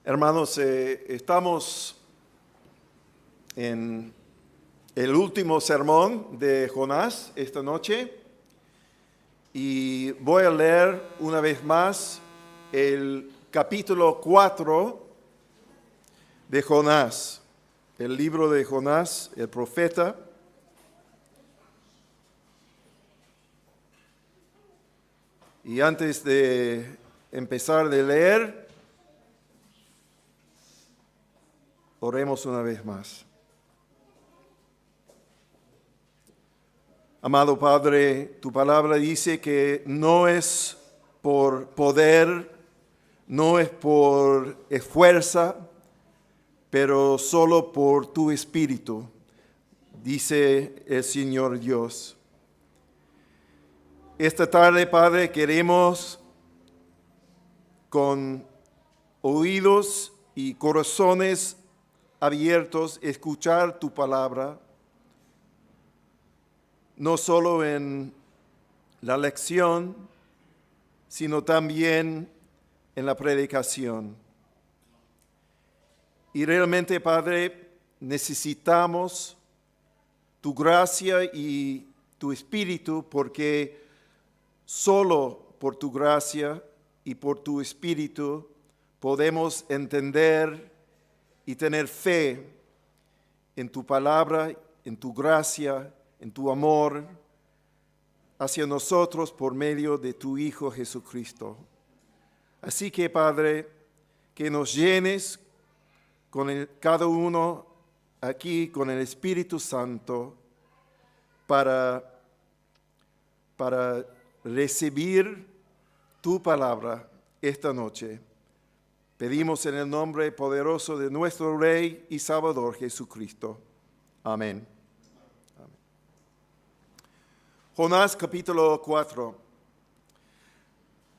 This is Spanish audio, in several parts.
Hermanos, estamos en el último sermón de Jonás esta noche y voy a leer una vez más el capítulo 4 de Jonás, el libro de Jonás, el profeta. Y antes de empezar de leer, oremos una vez más. Amado Padre, tu palabra dice que no es por poder, no es por fuerza, pero solo por tu Espíritu, dice el Señor Dios. Esta tarde, Padre, queremos con oídos y corazones abiertos escuchar tu palabra, no solo en la lección, sino también en la predicación. Y realmente, Padre, necesitamos tu gracia y tu Espíritu, porque solo por tu gracia y por tu Espíritu podemos entender y tener fe en tu palabra, en tu gracia, en tu amor hacia nosotros por medio de tu Hijo Jesucristo. Así que, Padre, que nos llenes cada uno aquí con el Espíritu Santo para recibir tu palabra esta noche. Pedimos en el nombre poderoso de nuestro Rey y Salvador Jesucristo. Amén. Amén. Jonás capítulo 4.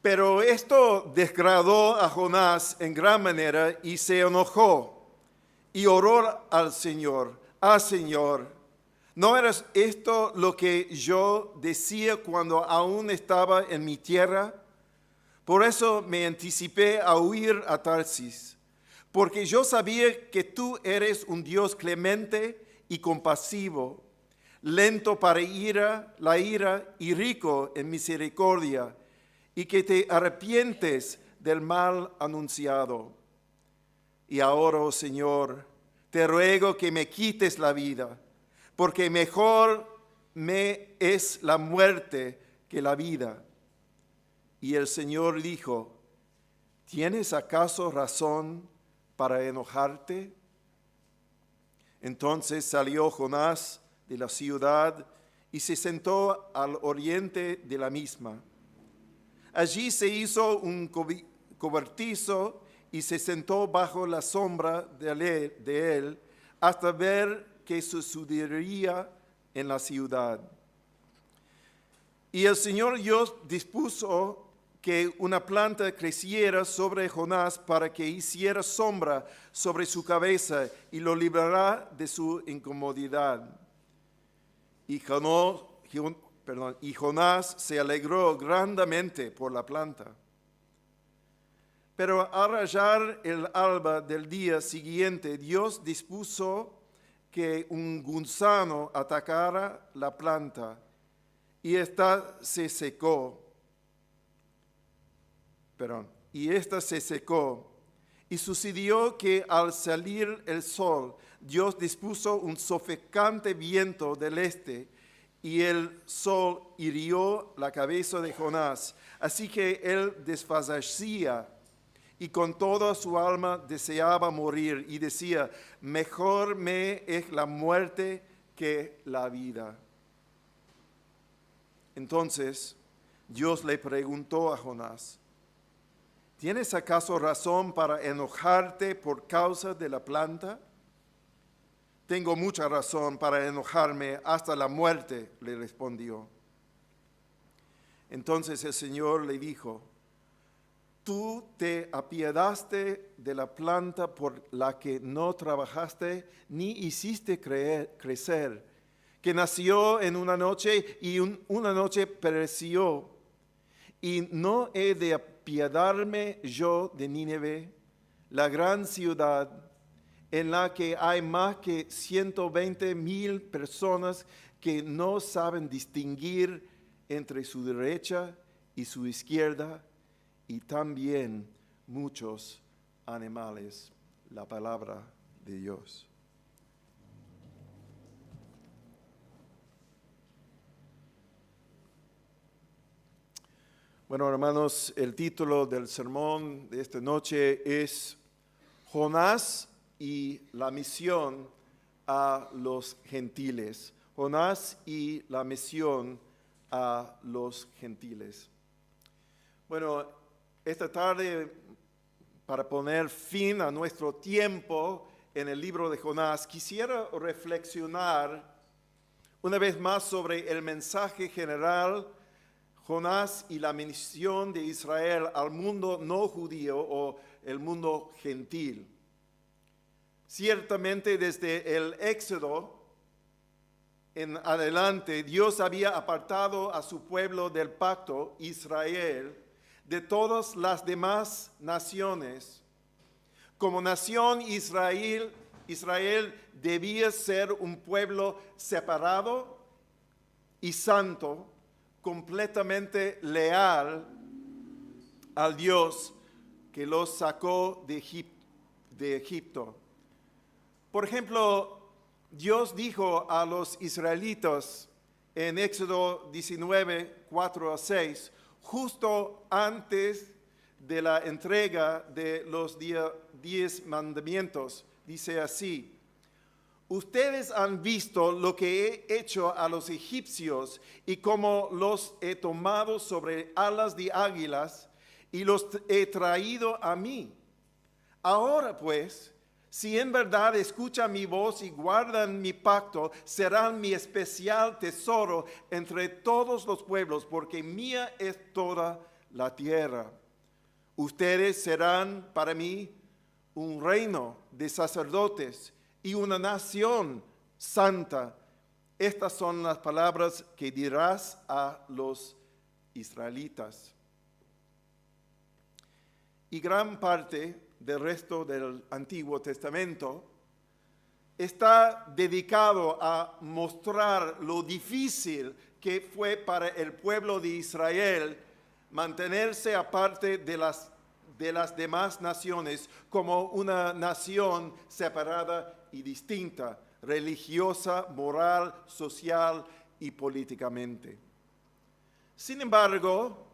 Pero esto desagradó a Jonás en gran manera y se enojó y oró al Señor. Señor, ¿no era esto lo que yo decía cuando aún estaba en mi tierra? Por eso me anticipé a huir a Tarsis, porque yo sabía que tú eres un Dios clemente y compasivo, lento para la ira y rico en misericordia, y que te arrepientes del mal anunciado. Y ahora, oh Señor, te ruego que me quites la vida, porque mejor me es la muerte que la vida. Y el Señor dijo: ¿tienes acaso razón para enojarte? Entonces salió Jonás de la ciudad y se sentó al oriente de la misma. Allí se hizo un cobertizo y se sentó bajo la sombra de él hasta ver qué sucedería en la ciudad. Y el Señor Dios dispuso que una planta creciera sobre Jonás para que hiciera sombra sobre su cabeza y lo librará de su incomodidad. Y Jonás se alegró grandemente por la planta. Pero al rayar el alba del día siguiente, Dios dispuso que un gusano atacara la planta y esta se secó. Y sucedió que al salir el sol, Dios dispuso un sofocante viento del este, y el sol hirió la cabeza de Jonás. Así que él desfallecía y con toda su alma deseaba morir, y decía: mejor me es la muerte que la vida. Entonces Dios le preguntó a Jonás: ¿tienes acaso razón para enojarte por causa de la planta? Tengo mucha razón para enojarme hasta la muerte, le respondió. Entonces el Señor le dijo: tú te apiadaste de la planta por la que no trabajaste ni hiciste crecer, que nació en una noche y una noche pereció. ¿Y no he de apiadarme yo de Nínive, la gran ciudad en la que hay más que 120,000 personas que no saben distinguir entre su derecha y su izquierda, y también muchos animales. La palabra de Dios. Bueno, hermanos, el título del sermón de esta noche es Jonás y la misión a los gentiles. Jonás y la misión a los gentiles. Bueno, esta tarde, para poner fin a nuestro tiempo en el libro de Jonás, quisiera reflexionar una vez más sobre el mensaje general, Jonás y la misión de Israel al mundo no judío o el mundo gentil. Ciertamente desde el Éxodo en adelante, Dios había apartado a su pueblo del pacto, Israel, de todas las demás naciones. Como nación, Israel debía ser un pueblo separado y santo, completamente leal al Dios que los sacó de Egipto. Por ejemplo, Dios dijo a los israelitas en Éxodo 19, 4 a 6, justo antes de la entrega de los 10 mandamientos, dice así: ustedes han visto lo que he hecho a los egipcios y cómo los he tomado sobre alas de águilas y los he traído a mí. Ahora pues, si en verdad escuchan mi voz y guardan mi pacto, serán mi especial tesoro entre todos los pueblos, porque mía es toda la tierra. Ustedes serán para mí un reino de sacerdotes y una nación santa. Estas son las palabras que dirás a los israelitas. Y gran parte del resto del Antiguo Testamento está dedicado a mostrar lo difícil que fue para el pueblo de Israel mantenerse aparte de las demás naciones como una nación separada y distinta, religiosa, moral, social y políticamente. Sin embargo,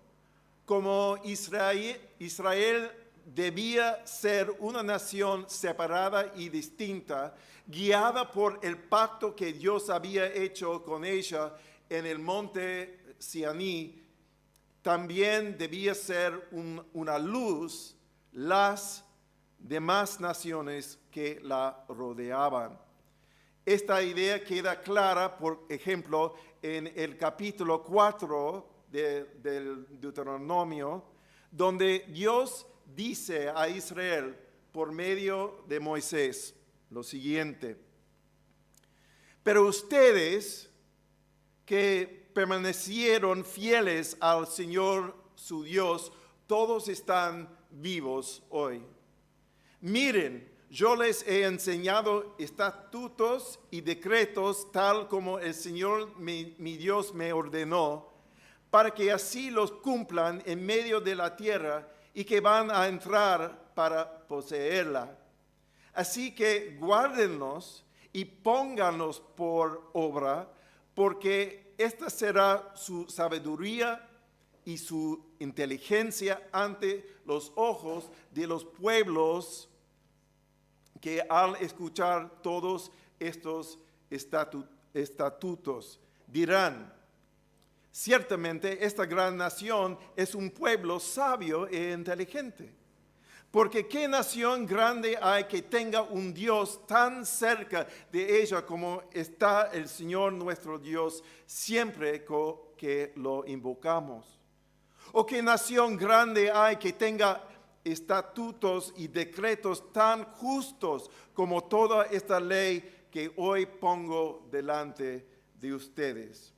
como Israel debía ser una nación separada y distinta, guiada por el pacto que Dios había hecho con ella en el monte Sinaí, también debía ser una luz las demás naciones que la rodeaban. Esta idea queda clara, por ejemplo, en el capítulo 4 del Deuteronomio, donde Dios dice a Israel por medio de Moisés lo siguiente: pero ustedes que permanecieron fieles al Señor su Dios, todos están vivos hoy. Miren, yo les he enseñado estatutos y decretos tal como el Señor mi Dios me ordenó, para que así los cumplan en medio de la tierra y que van a entrar para poseerla. Así que guárdenlos y pónganlos por obra, porque esta será su sabiduría y su inteligencia ante los ojos de los pueblos que al escuchar todos estos estatutos dirán: ciertamente esta gran nación es un pueblo sabio e inteligente. Porque ¿qué nación grande hay que tenga un Dios tan cerca de ella como está el Señor nuestro Dios siempre que lo invocamos? ¿O qué nación grande hay que tenga estatutos y decretos tan justos como toda esta ley que hoy pongo delante de ustedes?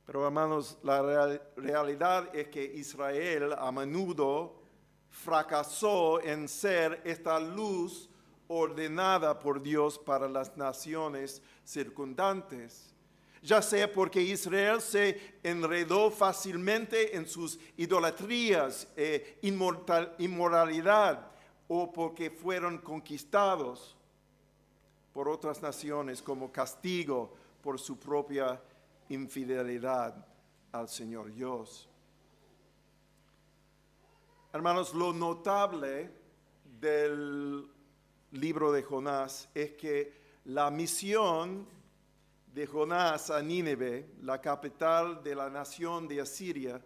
Pero hermanos, la realidad es que Israel a menudo fracasó en ser esta luz ordenada por Dios para las naciones circundantes, ya sea porque Israel se enredó fácilmente en sus idolatrías e inmoralidad, o porque fueron conquistados por otras naciones como castigo por su propia infidelidad al Señor Dios. Hermanos, lo notable del libro de Jonás es que la misión de Jonás a Nínive, la capital de la nación de Asiria,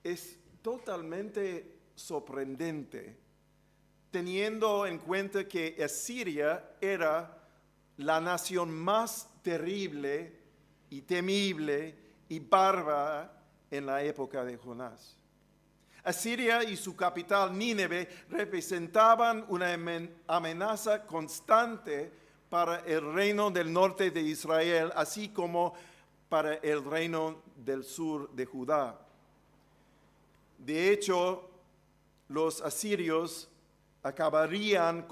es totalmente sorprendente, teniendo en cuenta que Asiria era la nación más terrible y temible y bárbara en la época de Jonás. Asiria y su capital Nínive representaban una amenaza constante para el reino del norte de Israel, así como para el reino del sur de Judá. De hecho, los asirios acabarían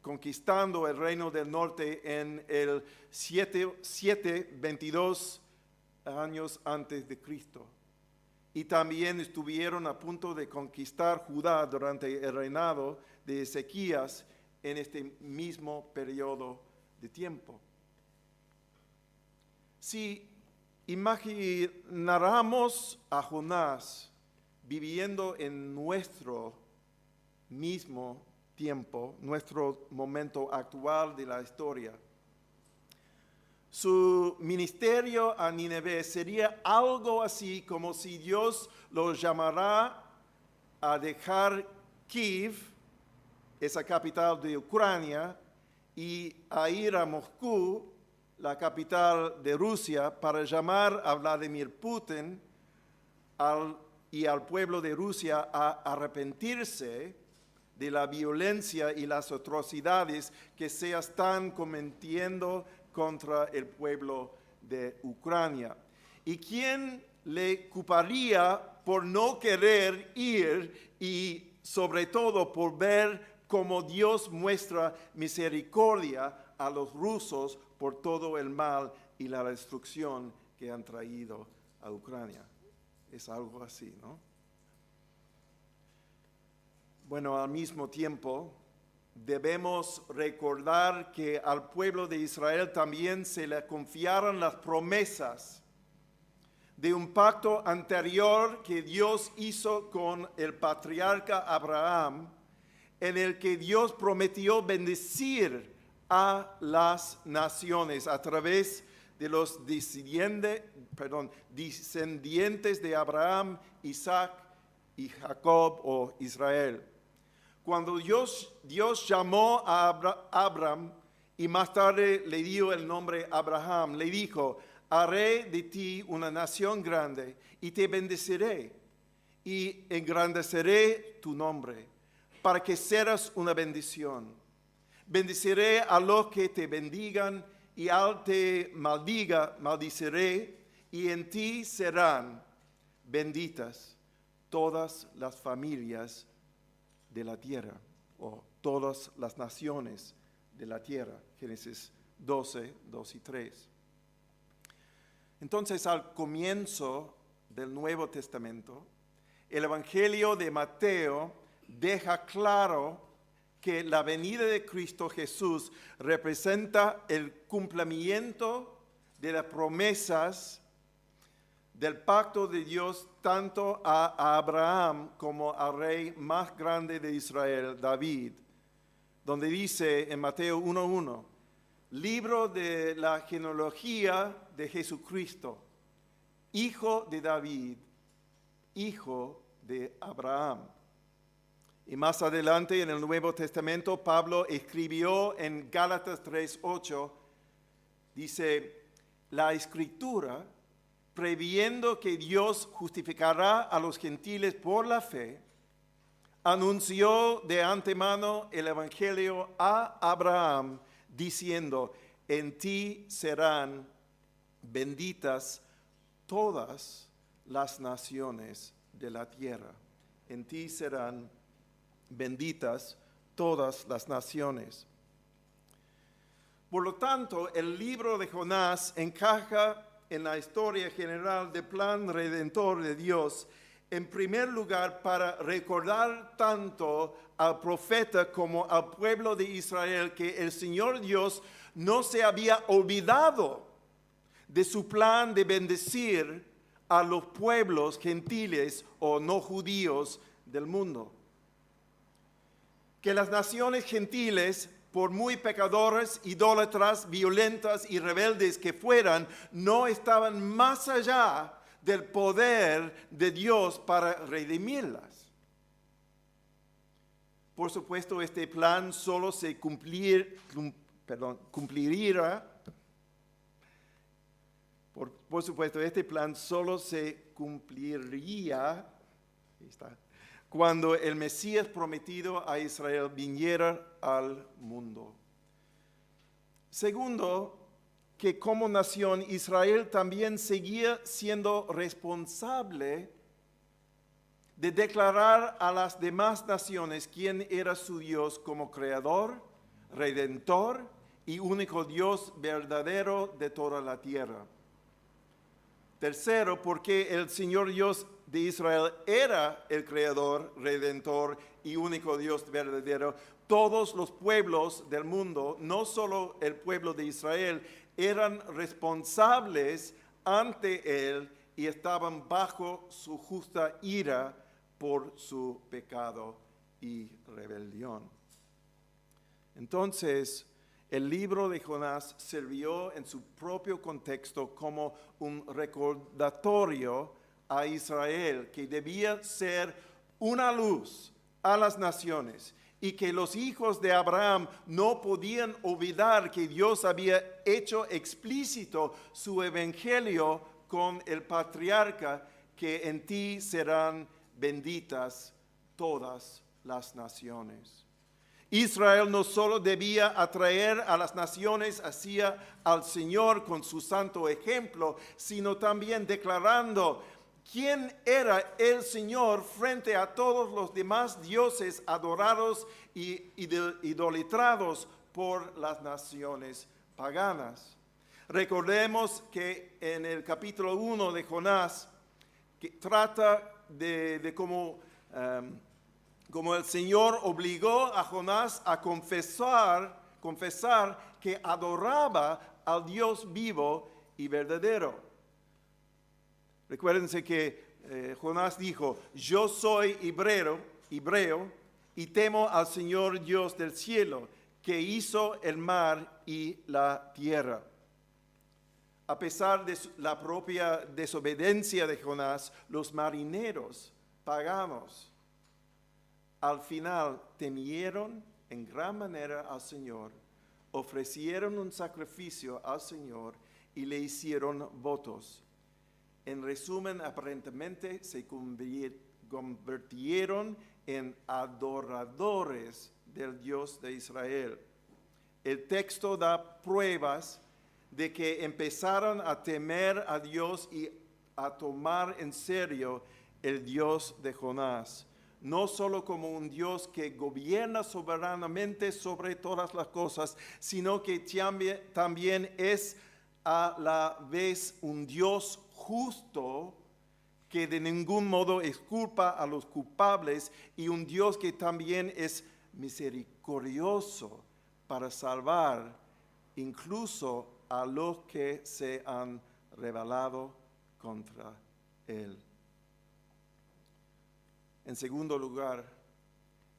conquistando el reino del norte en el 722 años antes de Cristo. Y también estuvieron a punto de conquistar Judá durante el reinado de Ezequías en este mismo periodo de tiempo. Si imagináramos a Jonás viviendo en nuestro mismo tiempo, nuestro momento actual de la historia, su ministerio a Nínive sería algo así como si Dios lo llamara a dejar Kiev, esa capital de Ucrania, y a ir a Moscú, la capital de Rusia, para llamar a Vladimir Putin y al pueblo de Rusia a arrepentirse de la violencia y las atrocidades que se están cometiendo contra el pueblo de Ucrania. ¿Y quién le culparía por no querer ir y sobre todo por ver cómo Dios muestra misericordia a los rusos por todo el mal y la destrucción que han traído a Ucrania? Es algo así, ¿no? Bueno, al mismo tiempo, debemos recordar que al pueblo de Israel también se le confiaron las promesas de un pacto anterior que Dios hizo con el patriarca Abraham, en el que Dios prometió bendecir a las naciones a través de los descendientes de Abraham, Isaac y Jacob o Israel. Cuando Dios llamó a Abraham y más tarde le dio el nombre Abraham, le dijo: haré de ti una nación grande y te bendeciré y engrandeceré tu nombre para que seas una bendición. Bendeciré a los que te bendigan y al te maldiga, maldiciré, y en ti serán benditas todas las familias de la tierra, o todas las naciones de la tierra. Génesis 12, 2 y 3. Entonces, al comienzo del Nuevo Testamento, el Evangelio de Mateo deja claro que la venida de Cristo Jesús representa el cumplimiento de las promesas del pacto de Dios tanto a Abraham como al rey más grande de Israel, David, donde dice en Mateo 1:1, libro de la genealogía de Jesucristo, hijo de David, hijo de Abraham. Y más adelante en el Nuevo Testamento, Pablo escribió en Gálatas 3:8, dice, la Escritura, previendo que Dios justificará a los gentiles por la fe, anunció de antemano el Evangelio a Abraham, diciendo, en ti serán benditas todas las naciones de la tierra. En ti serán benditas todas las naciones. Por lo tanto, el libro de Jonás encaja en la historia general del plan redentor de Dios, en primer lugar para recordar tanto al profeta como al pueblo de Israel que el Señor Dios no se había olvidado de su plan de bendecir a los pueblos gentiles o no judíos del mundo. Que las naciones gentiles, por muy pecadoras, idólatras, violentas y rebeldes que fueran, no estaban más allá del poder de Dios para redimirlas. Por supuesto, este plan solo se cumpliría. Por supuesto, este plan solo se cumpliría cuando el Mesías prometido a Israel viniera al mundo. Segundo, que como nación Israel también seguía siendo responsable de declarar a las demás naciones quién era su Dios como creador, redentor y único Dios verdadero de toda la tierra. Tercero, porque el Señor Dios de Israel era el creador, redentor y único Dios verdadero. Todos los pueblos del mundo, no solo el pueblo de Israel, eran responsables ante Él y estaban bajo su justa ira por su pecado y rebelión. Entonces, el libro de Jonás sirvió en su propio contexto como un recordatorio a Israel que debía ser una luz a las naciones y que los hijos de Abraham no podían olvidar que Dios había hecho explícito su evangelio con el patriarca, que en ti serán benditas todas las naciones. Israel no solo debía atraer a las naciones hacia al Señor con su santo ejemplo, sino también declarando quién era el Señor frente a todos los demás dioses adorados y idolatrados por las naciones paganas. Recordemos que en el capítulo 1 de Jonás, que trata de cómo el Señor obligó a Jonás a confesar que adoraba al Dios vivo y verdadero. Recuérdense que Jonás dijo: yo soy hebreo y temo al Señor Dios del cielo, que hizo el mar y la tierra. A pesar de la propia desobediencia de Jonás, los marineros paganos al final temieron en gran manera al Señor, ofrecieron un sacrificio al Señor y le hicieron votos. En resumen, aparentemente se convirtieron en adoradores del Dios de Israel. El texto da pruebas de que empezaron a temer a Dios y a tomar en serio el Dios de Jonás, no solo como un Dios que gobierna soberanamente sobre todas las cosas, sino que también es a la vez un Dios justo que de ningún modo exculpa a los culpables, y un Dios que también es misericordioso para salvar incluso a los que se han rebelado contra Él. En segundo lugar,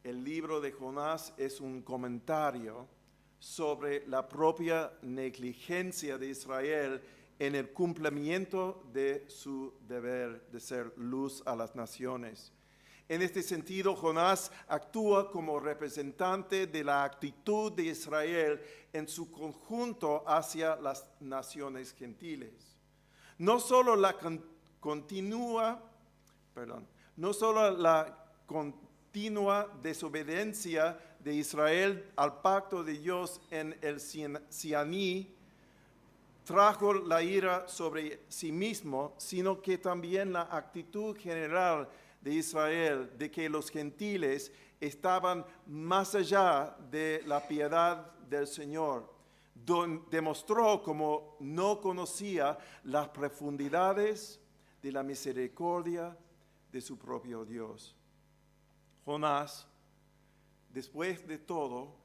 el libro de Jonás es un comentario sobre la propia negligencia de Israel en el cumplimiento de su deber de ser luz a las naciones. En este sentido, Jonás actúa como representante de la actitud de Israel en su conjunto hacia las naciones gentiles. No solo la continua desobediencia de Israel al pacto de Dios en el Sinaí trajo la ira sobre sí mismo, sino que también la actitud general de Israel de que los gentiles estaban más allá de la piedad del Señor. Demostró como no conocía las profundidades de la misericordia de su propio Dios. Jonás, después de todo,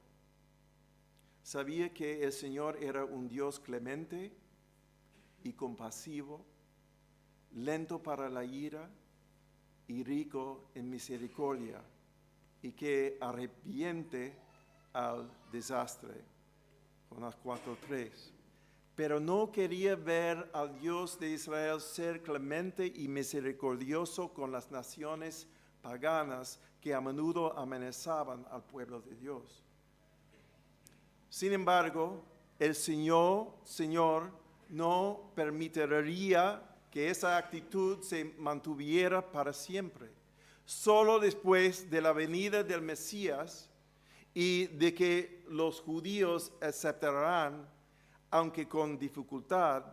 sabía que el Señor era un Dios clemente y compasivo, lento para la ira y rico en misericordia, y que arrepiente al desastre. Jonás 4:3. Pero no quería ver al Dios de Israel ser clemente y misericordioso con las naciones paganas que a menudo amenazaban al pueblo de Dios. Sin embargo, el Señor no permitiría que esa actitud se mantuviera para siempre. Solo después de la venida del Mesías y de que los judíos aceptarán, aunque con dificultad,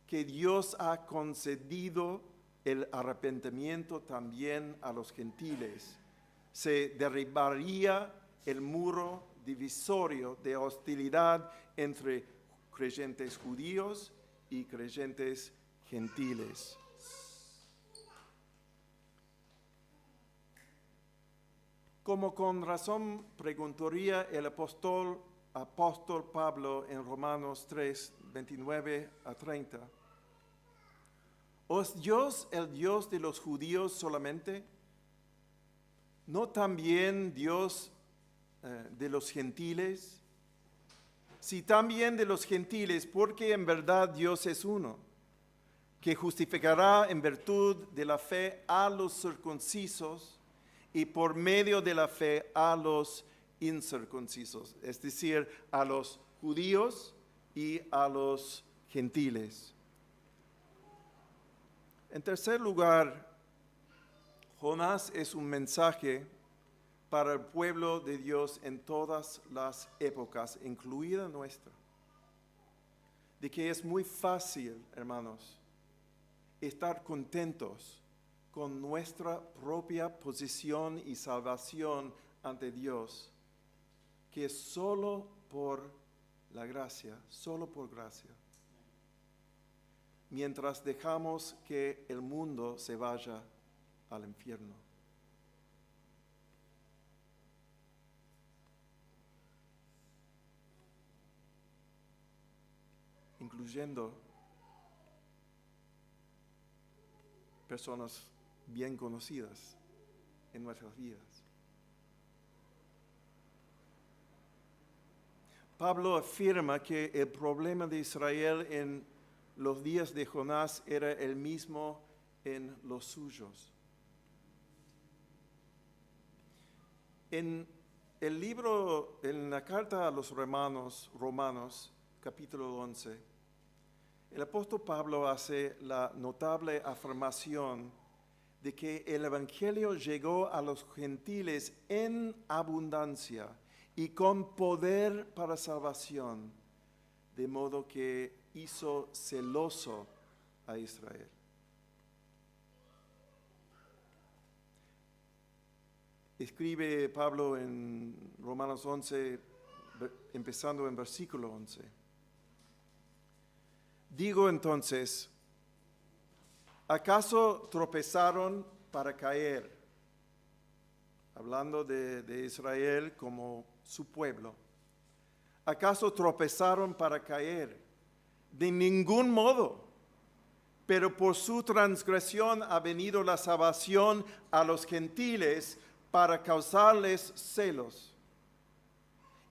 que Dios ha concedido el arrepentimiento también a los gentiles, se derribaría el muro divisorio de hostilidad entre creyentes judíos y creyentes gentiles. Como con razón preguntaría el apóstol Pablo en Romanos 3, 29 a 30. ¿O es Dios el Dios de los judíos solamente? ¿No también Dios de los gentiles? Si también de los gentiles, porque en verdad Dios es uno, que justificará en virtud de la fe a los circuncisos y por medio de la fe a los incircuncisos, es decir, a los judíos y a los gentiles. En tercer lugar, Jonás es un mensaje para el pueblo de Dios en todas las épocas, incluida nuestra, de que es muy fácil, hermanos, estar contentos con nuestra propia posición y salvación ante Dios, que es solo por la gracia, solo por gracia, mientras dejamos que el mundo se vaya al infierno. Incluyendo personas bien conocidas en nuestras vidas. Pablo afirma que el problema de Israel en los días de Jonás era el mismo en los suyos. En el libro, en la carta a los Romanos, capítulo 11, el apóstol Pablo hace la notable afirmación de que el evangelio llegó a los gentiles en abundancia y con poder para salvación, de modo que hizo celoso a Israel. Escribe Pablo en Romanos 11, empezando en versículo 11. Digo entonces, ¿acaso tropezaron para caer? Hablando de Israel como su pueblo. ¿Acaso tropezaron para caer? De ningún modo. Pero por su transgresión ha venido la salvación a los gentiles para causarles celos.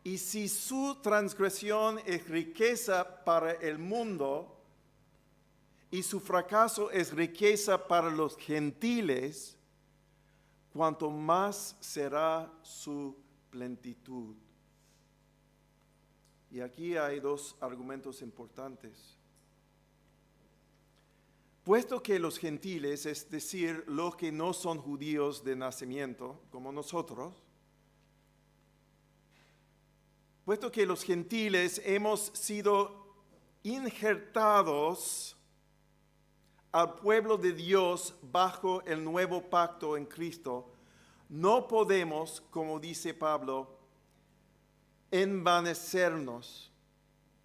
Y si su transgresión es riqueza para el mundo y su fracaso es riqueza para los gentiles, cuanto más será su plenitud. Y aquí hay dos argumentos importantes. Puesto que los gentiles, es decir, los que no son judíos de nacimiento, como nosotros, puesto que los gentiles hemos sido injertados al pueblo de Dios bajo el nuevo pacto en Cristo, No podemos, como dice Pablo, envanecernos.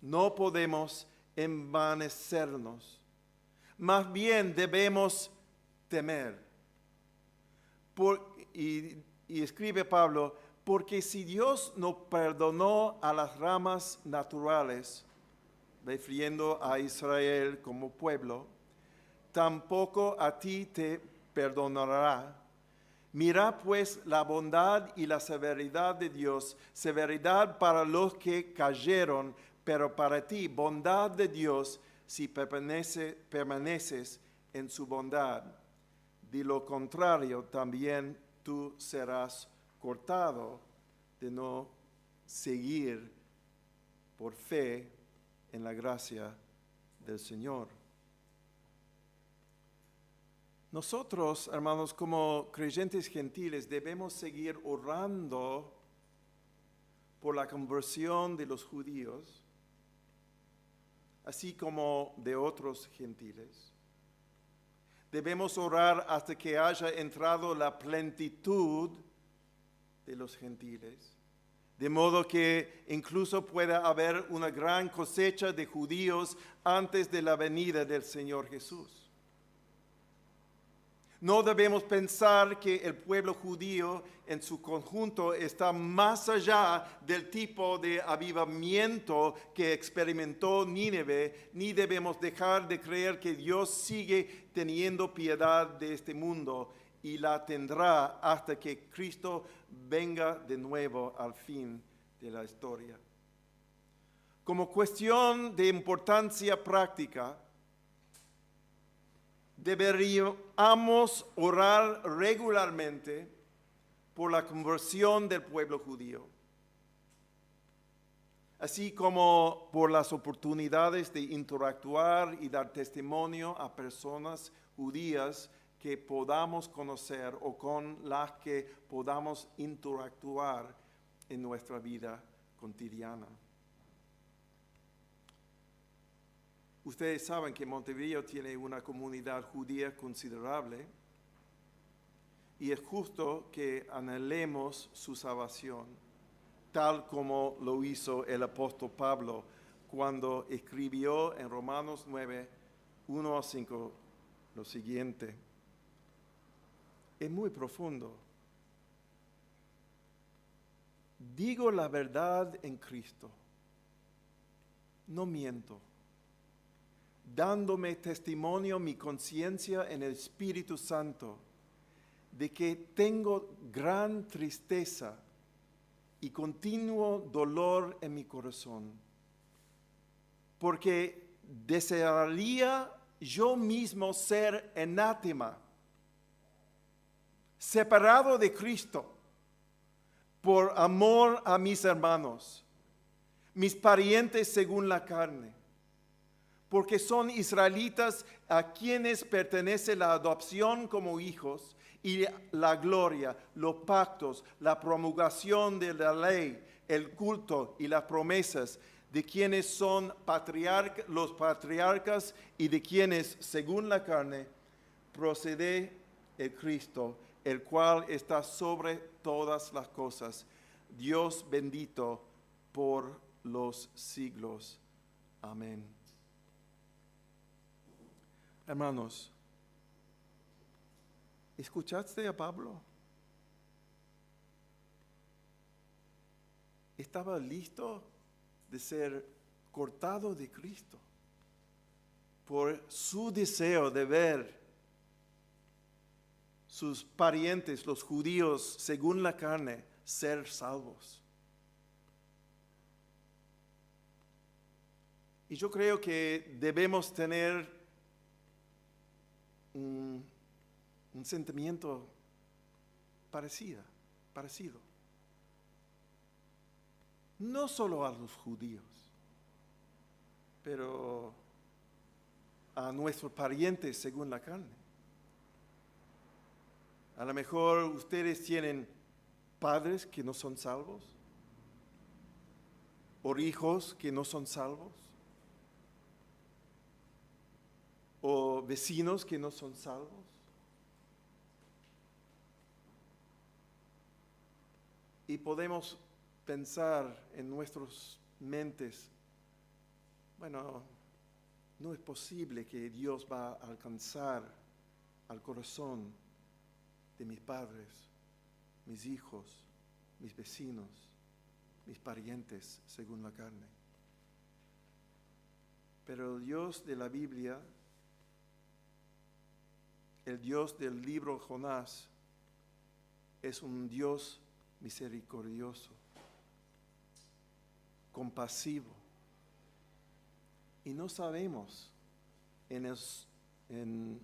No podemos envanecernos. Más bien debemos temer. Y escribe Pablo, porque si Dios no perdonó a las ramas naturales, refiriendo a Israel como pueblo, tampoco a ti te perdonará. Mira pues la bondad y la severidad de Dios, severidad para los que cayeron, pero para ti bondad de Dios si permaneces en su bondad. De lo contrario, también tú serás cortado de no seguir por fe en la gracia del Señor. Nosotros, hermanos, como creyentes gentiles, debemos seguir orando por la conversión de los judíos, así como de otros gentiles. Debemos orar hasta que haya entrado la plenitud de los gentiles, de modo que incluso pueda haber una gran cosecha de judíos antes de la venida del Señor Jesús. No debemos pensar que el pueblo judío en su conjunto está más allá del tipo de avivamiento que experimentó Nínive, ni debemos dejar de creer que Dios sigue teniendo piedad de este mundo y la tendrá hasta que Cristo venga de nuevo al fin de la historia. Como cuestión de importancia práctica, deberíamos orar regularmente por la conversión del pueblo judío, así como por las oportunidades de interactuar y dar testimonio a personas judías que podamos conocer o con las que podamos interactuar en nuestra vida cotidiana. Ustedes saben que Montevideo tiene una comunidad judía considerable y es justo que anhelemos su salvación, tal como lo hizo el apóstol Pablo cuando escribió en Romanos 9, 1 a 5, lo siguiente. Es muy profundo. Digo la verdad en Cristo, no miento, dándome testimonio mi conciencia en el Espíritu Santo, de que tengo gran tristeza y continuo dolor en mi corazón, porque desearía yo mismo ser anátema, separado de Cristo, por amor a mis hermanos, mis parientes según la carne, porque son israelitas a quienes pertenece la adopción como hijos y la gloria, los pactos, la promulgación de la ley, el culto y las promesas, de quienes son los patriarcas y de quienes, según la carne, procede el Cristo, el cual está sobre todas las cosas, Dios bendito por los siglos. Amén. Hermanos, ¿escuchaste a Pablo? Estaba listo de ser cortado de Cristo por su deseo de ver sus parientes, los judíos, según la carne, ser salvos. Y yo creo que debemos tener un sentimiento parecido. No solo a los judíos, pero a nuestros parientes según la carne. A lo mejor ustedes tienen padres que no son salvos, o hijos que no son salvos, o vecinos que no son salvos. Y podemos pensar en nuestras mentes, bueno, no es posible que Dios va a alcanzar al corazón de mis padres, mis hijos, mis vecinos, mis parientes según la carne. Pero el Dios de la Biblia, el Dios del libro Jonás, es un Dios misericordioso, compasivo. Y no sabemos en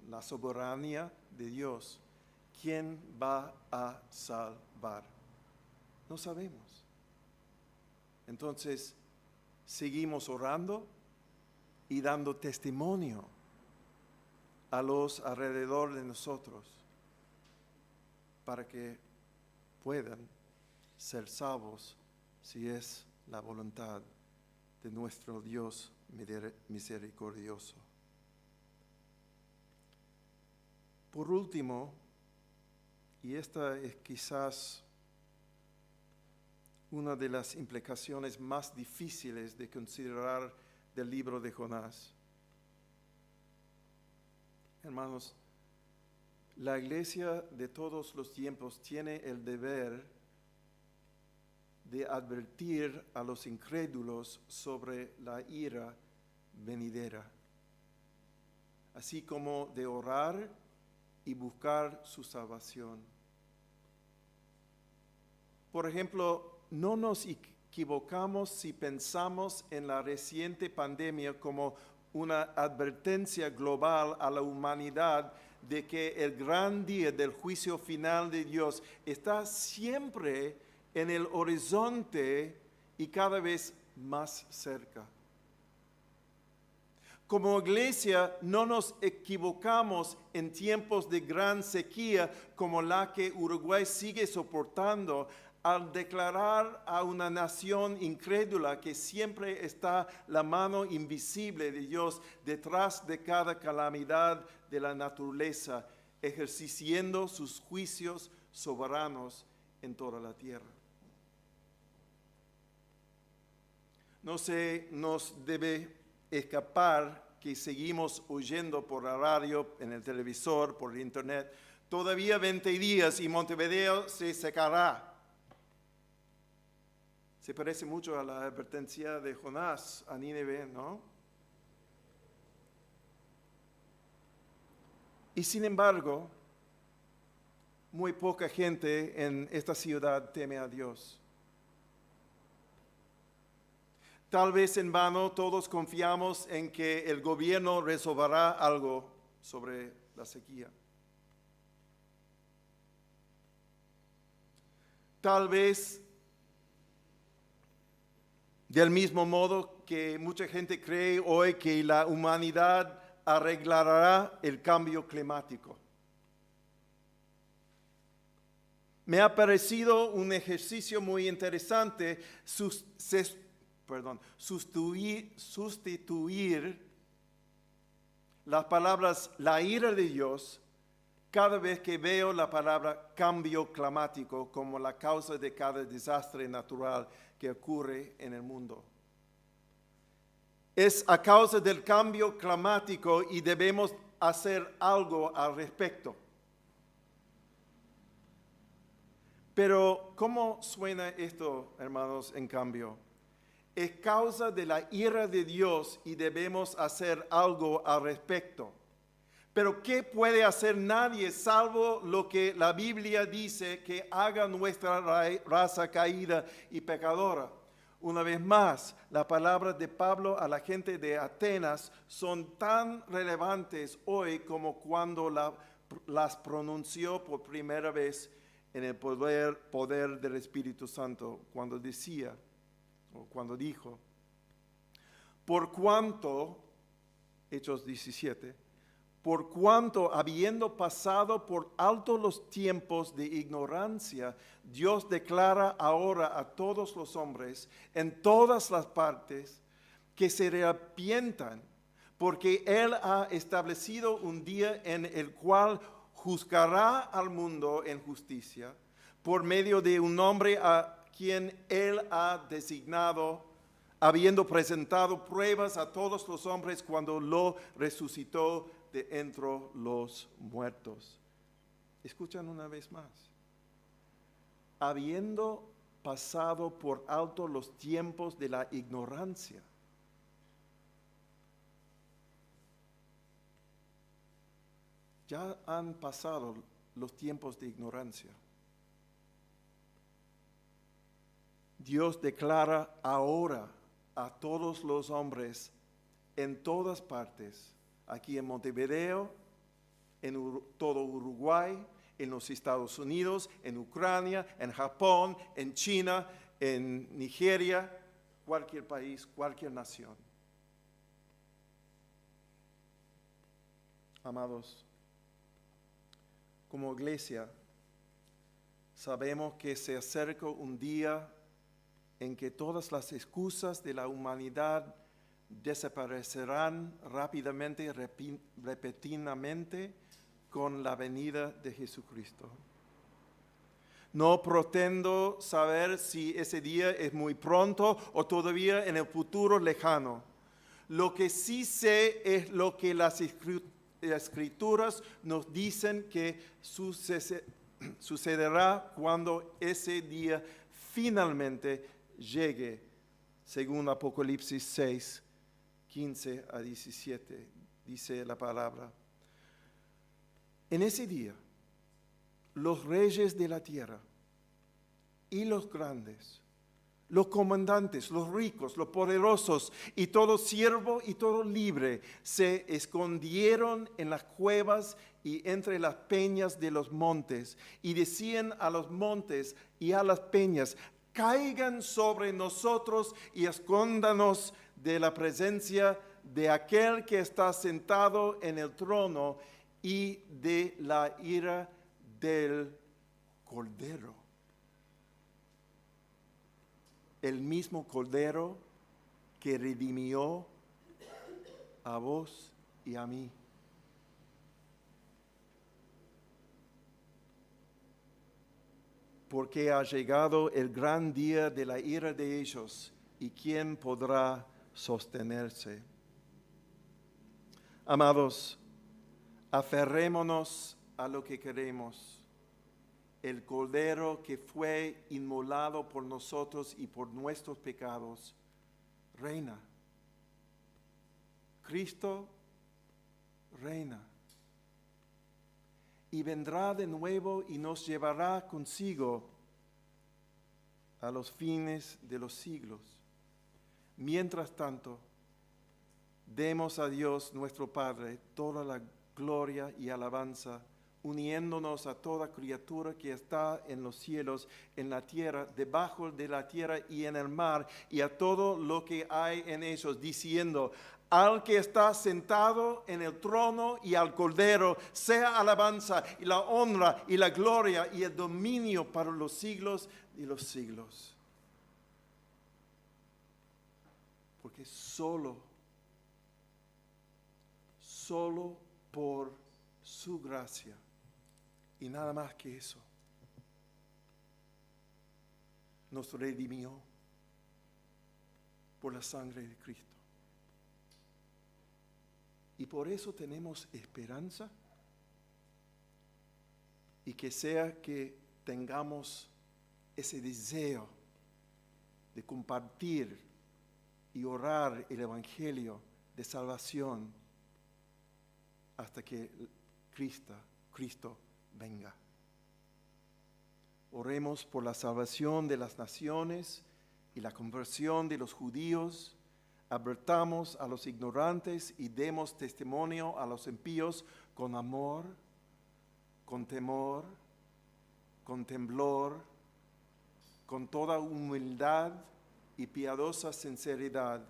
la soberanía de Dios quién va a salvar. No sabemos. Entonces, seguimos orando y dando testimonio a los alrededor de nosotros para que puedan ser salvos si es la voluntad de nuestro Dios misericordioso. Por último, y esta es quizás una de las implicaciones más difíciles de considerar del libro de Jonás. Hermanos, la iglesia de todos los tiempos tiene el deber de advertir a los incrédulos sobre la ira venidera, así como de orar y buscar su salvación. Por ejemplo, no nos equivocamos si pensamos en la reciente pandemia como una advertencia global a la humanidad de que el gran día del juicio final de Dios está siempre en el horizonte y cada vez más cerca. Como iglesia no nos equivocamos en tiempos de gran sequía como la que Uruguay sigue soportando al declarar a una nación incrédula que siempre está la mano invisible de Dios detrás de cada calamidad de la naturaleza, ejerciendo sus juicios soberanos en toda la tierra. No se nos debe escapar que seguimos oyendo por la radio, en el televisor, por el internet, todavía 20 días y Montevideo se secará. Se parece mucho a la advertencia de Jonás a Nínive, ¿no? Y sin embargo, muy poca gente en esta ciudad teme a Dios. Tal vez en vano todos confiamos en que el gobierno resolverá algo sobre la sequía. Tal vez del mismo modo que mucha gente cree hoy que la humanidad arreglará el cambio climático. Me ha parecido un ejercicio muy interesante sustituir las palabras la ira de Dios cada vez que veo la palabra cambio climático como la causa de cada desastre natural que ocurre en el mundo. Es a causa del cambio climático y debemos hacer algo al respecto. Pero, ¿cómo suena esto, hermanos, en cambio? Es causa de la ira de Dios y debemos hacer algo al respecto. Pero ¿qué puede hacer nadie salvo lo que la Biblia dice que haga nuestra raza caída y pecadora? Una vez más, las palabras de Pablo a la gente de Atenas son tan relevantes hoy como cuando las pronunció por primera vez en el poder del Espíritu Santo, cuando dijo, por cuanto, Hechos 17, por cuanto habiendo pasado por alto los tiempos de ignorancia, Dios declara ahora a todos los hombres en todas las partes que se arrepientan, porque Él ha establecido un día en el cual juzgará al mundo en justicia por medio de un hombre a quien Él ha designado, habiendo presentado pruebas a todos los hombres cuando lo resucitó de entre los muertos. Escuchan una vez más. Habiendo pasado por alto los tiempos de la ignorancia. Ya han pasado los tiempos de ignorancia. Dios declara ahora a todos los hombres en todas partes, aquí en Montevideo, en todo Uruguay, en los Estados Unidos, en Ucrania, en Japón, en China, en Nigeria, cualquier país, cualquier nación. Amados, como iglesia, sabemos que se acerca un día en que todas las excusas de la humanidad desaparecerán rápidamente, repentinamente, con la venida de Jesucristo. No pretendo saber si ese día es muy pronto o todavía en el futuro lejano. Lo que sí sé es lo que las Escrituras nos dicen que sucederá cuando ese día finalmente llegue, según Apocalipsis 6, 15 a 17, dice la palabra. En ese día, los reyes de la tierra y los grandes, los comandantes, los ricos, los poderosos y todo siervo y todo libre se escondieron en las cuevas y entre las peñas de los montes y decían a los montes y a las peñas: caigan sobre nosotros y escóndanos de la presencia de aquel que está sentado en el trono y de la ira del Cordero. El mismo Cordero que redimió a vos y a mí. Porque ha llegado el gran día de la ira de ellos, y ¿quién podrá sostenerse? Amados, aferrémonos a lo que queremos. El Cordero que fue inmolado por nosotros y por nuestros pecados, reina. Cristo reina. Y vendrá de nuevo y nos llevará consigo a los fines de los siglos. Mientras tanto, demos a Dios nuestro Padre toda la gloria y alabanza, uniéndonos a toda criatura que está en los cielos, en la tierra, debajo de la tierra y en el mar, y a todo lo que hay en ellos, diciendo: al que está sentado en el trono y al Cordero, sea alabanza y la honra y la gloria y el dominio para los siglos y los siglos. Porque solo por su gracia y nada más que eso, nos redimió por la sangre de Cristo. Y por eso tenemos esperanza, y que sea que tengamos ese deseo de compartir y orar el Evangelio de salvación hasta que Cristo venga. Oremos por la salvación de las naciones y la conversión de los judíos. Advertamos a los ignorantes y demos testimonio a los impíos con amor, con temor, con temblor, con toda humildad y piadosa sinceridad,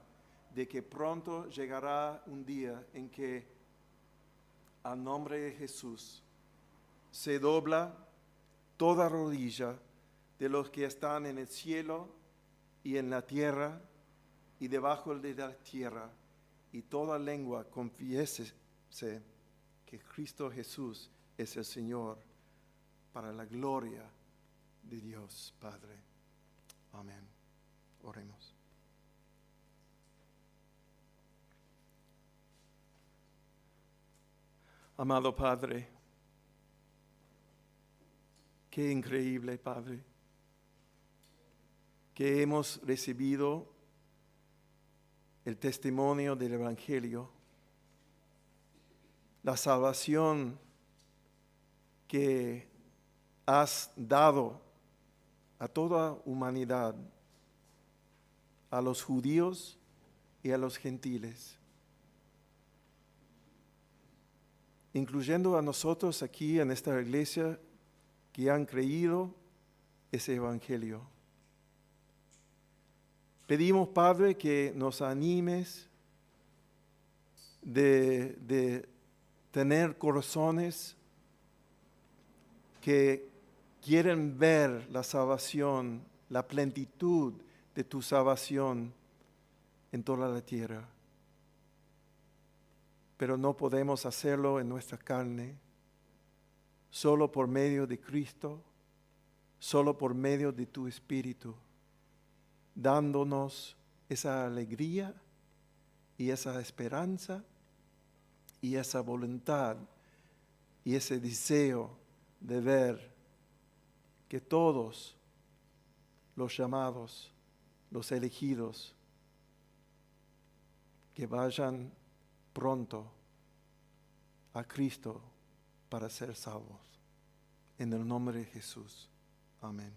de que pronto llegará un día en que al nombre de Jesús se dobla toda rodilla de los que están en el cielo y en la tierra y debajo de la tierra, y toda lengua confiese que Cristo Jesús es el Señor, para la gloria de Dios, Padre. Amén. Oremos. Amado Padre, qué increíble, Padre, que hemos recibido el testimonio del Evangelio, la salvación que has dado a toda humanidad, a los judíos y a los gentiles, incluyendo a nosotros aquí en esta iglesia que han creído ese Evangelio. Pedimos, Padre, que nos animes de tener corazones que quieren ver la salvación, la plenitud de tu salvación en toda la tierra. Pero no podemos hacerlo en nuestra carne, solo por medio de Cristo, solo por medio de tu Espíritu, dándonos esa alegría y esa esperanza y esa voluntad y ese deseo de ver que todos los llamados, los elegidos, que vayan pronto a Cristo para ser salvos. En el nombre de Jesús. Amén.